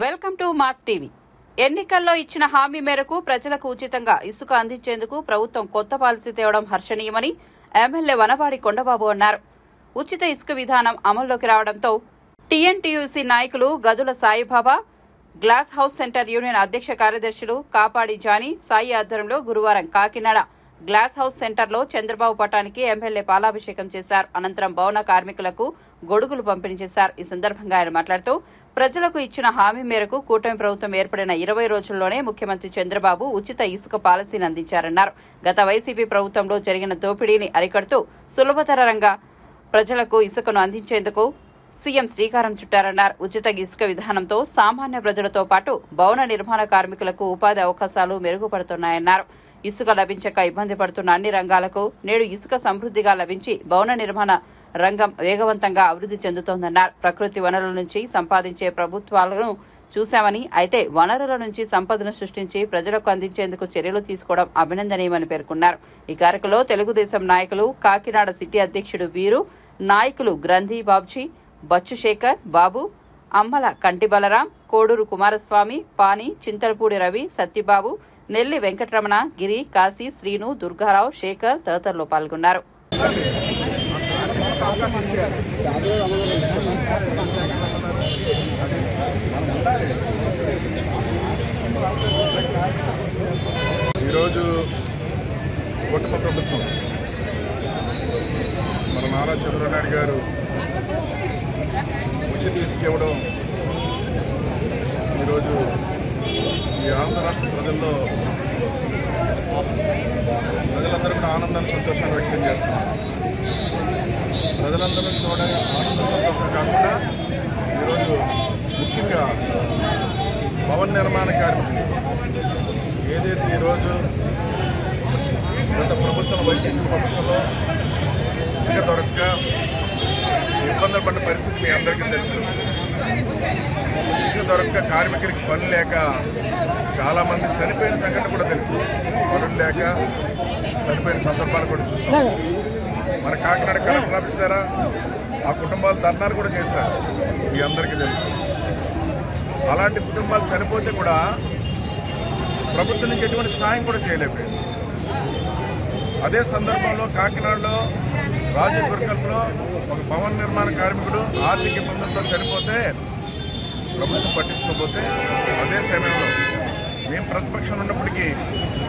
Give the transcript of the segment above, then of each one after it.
Welcome to mass TV. ఎన్నికల్లో ఇచ్చిన హామీ మేరకు ప్రజలకు ఉచితంగా ఇసుక అందించేందుకు ప్రభుత్వం కొత్త పాలసీ తేవడం హర్షణీయమని ఎమ్మెల్యే వనవాడి కొండబాబు అన్నారు. ఉచిత ఇసుక విధానం అమల్లోకి రావడంతో టీఎన్టీయూసీ నాయకులు గదుల Saibaba, glass house centre union అధ్యక్ష కార్యదర్శులు కాపాడి జానీ సాయి ఆధ్వర్యంలో గురువారం కాకినాడ గ్లాస్ హౌస్ సెంటర్లో చంద్రబాబు పటానికి ఎమ్మెల్యే పాలాభిషేకం చేశారు. అనంతరం భవన కార్మికులకు గొడుగులు పంపిణీ చేశారు. ఈ సందర్భంగా ఆయన మాట్లాడుతూ ప్రజలకు ఇచ్చిన హామీ మేరకు కూటమి ప్రభుత్వం ఏర్పడిన 20 రోజుల్లోనే ముఖ్యమంత్రి చంద్రబాబు ఉచిత ఇసుక పాలసీని అందించారన్నారు. గత వైసీపీ ప్రభుత్వంలో జరిగిన దోపిడీని అరికడుతూ సులభతరంగా ప్రజలకు ఇసుకను అందించేందుకు సీఎం శ్రీకారం చుట్టారన్నారు. ఉచిత ఇసుక విధానంతో సామాన్య ప్రజలతో పాటు భవన నిర్మాణ కార్మికులకు ఉపాధి అవకాశాలు మెరుగుపడుతున్నాయన్నారు. ఇసుక లభించక ఇబ్బంది పడుతున్న అన్ని రంగాలకు నేడు ఇసుక సమృద్ధిగా లభించి భవన నిర్మాణ రంగం వేగవంతంగా అభివృద్ధి చెందుతోందన్నారు. ప్రకృతి వనరుల నుంచి సంపాదించే ప్రభుత్వాలను చూశామని, అయితే వనరుల నుంచి సంపదను సృష్టించి ప్రజలకు అందించేందుకు చర్యలు తీసుకోవడం అభినందనీయమని పేర్కొన్నారు. ఈ కార్యక్రమంలో తెలుగుదేశం నాయకులు, కాకినాడ సిటీ అధ్యక్షుడు వీరు, నాయకులు గ్రంథి బాబ్జీ, బచ్చు శేఖర్ బాబు, అమ్మల కంటి బలరాం, కోడూరు కుమారస్వామి, పాని, చింతలపూడి రవి, సత్యబాబు, నెల్లి వెంకటరమణ, గిరి, కాశీ, శ్రీను, దుర్గారావు, శేఖర్ తదితరులు పాల్గొన్నారు. ఈరోజు కుటుంబ ప్రభుత్వం మన నారా చంద్రబాబు నాయుడు గారు ఉచిత ఇసుక ఇవ్వడం ఈరోజు ఈ ఆంధ్ర రాష్ట్ర ప్రజలందరూ కూడా ఆనందాన్ని, సంతోషాన్ని వ్యక్తం చేస్తున్నారు. ప్రజలందరూ కూడా ఆనందం, సంతోషం కాకుండా ఈరోజు ముఖ్యంగా భవన నిర్మాణ కార్మికులు ఏదైతే ఈరోజు గత ప్రభుత్వం, వైసీపీ ప్రభుత్వంలో ఇసుక దొరక్క ఇబ్బందులు పడిన పరిస్థితి మీ అందరికీ తెలుసు. ఇసుక దొరక్క కార్మికులకి పని లేక చాలామంది చనిపోయిన సంఘటన కూడా తెలుసు. పనులు లేక చనిపోయిన సందర్భాలు కూడా చూస్తాం. మన కాకినాడ కలెక్టర్ ఆఫీస్ దగ్గర ఆ కుటుంబాలు ధర్నాలు కూడా చేశారు, మీ అందరికీ తెలుసు. అలాంటి కుటుంబాలు చనిపోతే కూడా ప్రభుత్వం నుంచి ఎటువంటి సాయం కూడా చేయలేకపోయింది. అదే సందర్భంలో కాకినాడలో రాజీవ్ గురుకల్పలో ఒక భవన నిర్మాణ కార్మికుడు ఆర్థిక ఇబ్బందులతో చనిపోతే ప్రభుత్వం పట్టించుకోకపోతే అదే సమయంలో మేము ప్రతిపక్షం ఉన్నప్పటికీ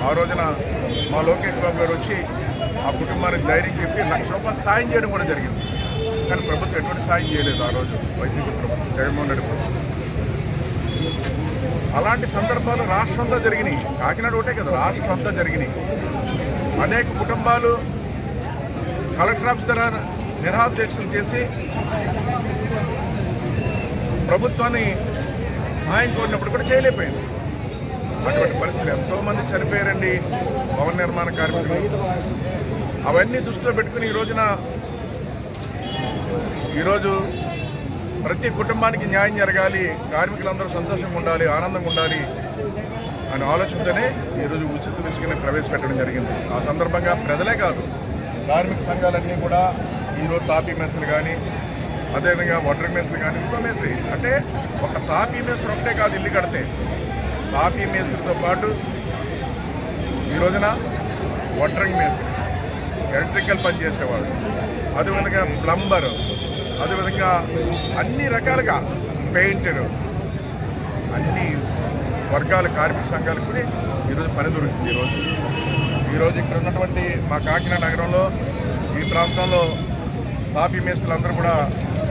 ఆ రోజున మా లోకేష్ బాబు గారు వచ్చి ఆ కుటుంబానికి ధైర్యం చెప్పి ₹1,00,000 సాయం చేయడం కూడా జరిగింది. కానీ ప్రభుత్వం ఎటువంటి సాయం చేయలేదు ఆ రోజు వైసీపీ ప్రభుత్వం, జగన్మోహన్ రెడ్డి ప్రభుత్వం. అలాంటి సందర్భాలు రాష్ట్రంతో జరిగినాయి. కాకినాడ ఒకటే కదా, రాష్ట్రం అంతా జరిగినాయి. అనేక కుటుంబాలు కలెక్టర్ ఆఫీస్ దగ్గర నిరాధ్యక్షలు చేసి ప్రభుత్వాన్ని సహాయం కోరినప్పుడు కూడా చేయలేకపోయింది. అటువంటి పరిస్థితులు ఎంతోమంది చనిపోయారండి భవన నిర్మాణ కార్మికులు. అవన్నీ దృష్టిలో పెట్టుకుని ఈరోజు ప్రతి కుటుంబానికి న్యాయం జరగాలి, కార్మికులందరూ సంతోషంగా ఉండాలి, ఆనందంగా ఉండాలి అనే ఆలోచనతోనే ఈరోజు ఉచిత ఇసుకని ప్రవేశపెట్టడం జరిగింది. ఆ సందర్భంగా ప్రజలే కాదు, కార్మిక సంఘాలన్నీ కూడా ఈరోజు తాపీ మేస్త్రులు కానీ, అదేవిధంగా వడ్రంగి మేస్త్రులు కానీ, ఇంకో మేస్త్రి అంటే ఒక తాపీ మేస్త్రి ఒకటే కాదు ఇల్లు కడితే, తాపీ మేస్త్రితో పాటు ఈ రోజున వడ్రంగి మేస్త్రి, ఎలక్ట్రికల్ పని చేసేవాడు, అదేవిధంగా ప్లంబరు, అదేవిధంగా అన్ని రకాలుగా పెయింటరు, అన్ని వర్గాల కార్మిక సంఘాలకు కూడా ఈరోజు పని దొరుకుతుంది. ఈరోజు ఇక్కడ ఉన్నటువంటి మా కాకినాడ నగరంలో ఈ ప్రాంతంలో తాపీ మేస్త్రులందరూ కూడా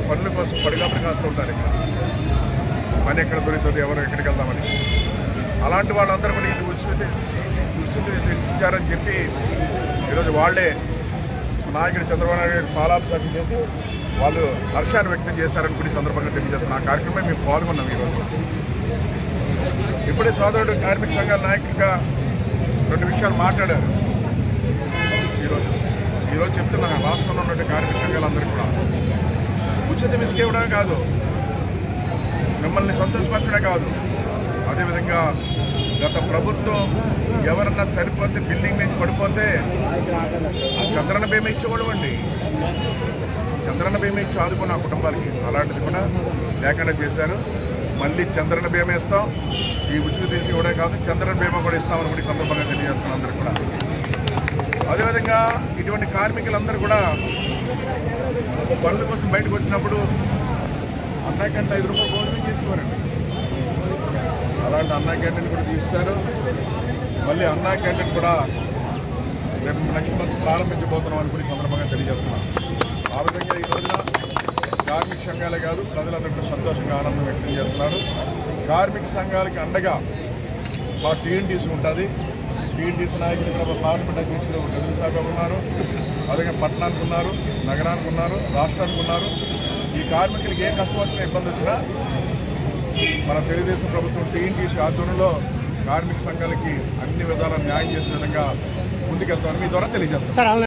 పనుల కోసం పడిగాపులు కాస్తూ ఉంటారు. ఇక్కడ పని ఎక్కడ దొరుకుతుంది, ఎవరు ఎక్కడికి వెళ్దామని. అలాంటి వాళ్ళందరూ కూడా ఇది ఉచిత ఇచ్చారని చెప్పి ఈరోజు వాళ్లే నాయకుడు చంద్రబాబు నాయుడు గారు పాలాభిషేకం చేసి వాళ్ళు హర్షాన్ని వ్యక్తం చేశారని కూడా ఈ సందర్భంగా తెలియజేస్తున్నారు. ఆ కార్యక్రమం మేము పాల్గొన్నాం. ఈరోజు ఇప్పుడే సోదరుడు కార్మిక సంఘాల నాయకుడిగా 2 విషయాలు మాట్లాడారు. ఈరోజు చెప్తున్నాను, రాష్ట్రంలో ఉన్నటువంటి కార్మిక సంఘాలందరూ కూడా ఉచిత ఇసుక ఇవ్వడమే కాదు, మిమ్మల్ని సంతోషపరచడమే కాదు, అదేవిధంగా గత ప్రభుత్వం ఎవరన్నా చనిపోతే, బిల్డింగ్ నుంచి పడిపోతే చంద్రన్న బీమా ఇచ్చేవాడు అండి. చంద్రన్న బీమా ఇచ్చి ఆదుకున్న ఆ కుటుంబాలకి అలాంటిది కూడా లేకుండా చేశారు. మళ్ళీ చంద్రన బీమా ఇస్తాం. ఈ ఉచిత తీసి కూడా కాదు, చంద్రన బీమా కూడా ఇస్తామని కూడా ఈ సందర్భంగా తెలియజేస్తున్నాం అందరూ కూడా. అదేవిధంగా ఇటువంటి కార్మికులందరూ కూడా పనుల కోసం బయటకు వచ్చినప్పుడు అన్నా క్యాంటీన్ 5 రూపాయలు భోజనం చేసేవారండి. అలాంటి అన్నా క్యాంటీన్ కూడా తీస్తారు. మళ్ళీ అన్నా క్యాంటీన్ కూడా రేపు నెక్స్ట్ మంత్ ప్రారంభించబోతున్నాం అని కూడా ఈ సందర్భంగా తెలియజేస్తున్నాం. ఆ విధంగా ఈ రోజున కార్మిక సంఘాలే కాదు, ప్రజలందరూ కూడా సంతోషంగా ఆనందం వ్యక్తం చేస్తున్నారు. కార్మిక సంఘాలకి అండగా మా టీఎన్టీసీ ఉంటుంది. టీఎన్టీసీ నాయకులు ఇక్కడ పార్లమెంట్ అధ్యక్షులు గదులు సాగర్ ఉన్నారు, అలాగే పట్టణానికి ఉన్నారు, నగరానికి ఉన్నారు, రాష్ట్రానికి ఉన్నారు. ఈ కార్మికులకి ఏ కష్టం వచ్చినా, ఇబ్బంది వచ్చినా మన తెలుగుదేశం ప్రభుత్వం టీఎన్టీసీ ఆధ్వర్యంలో కార్మిక సంఘాలకి అన్ని విధాలా న్యాయం చేసే విధంగా ముందుకెళ్తామని మీ ద్వారా తెలియజేస్తాం.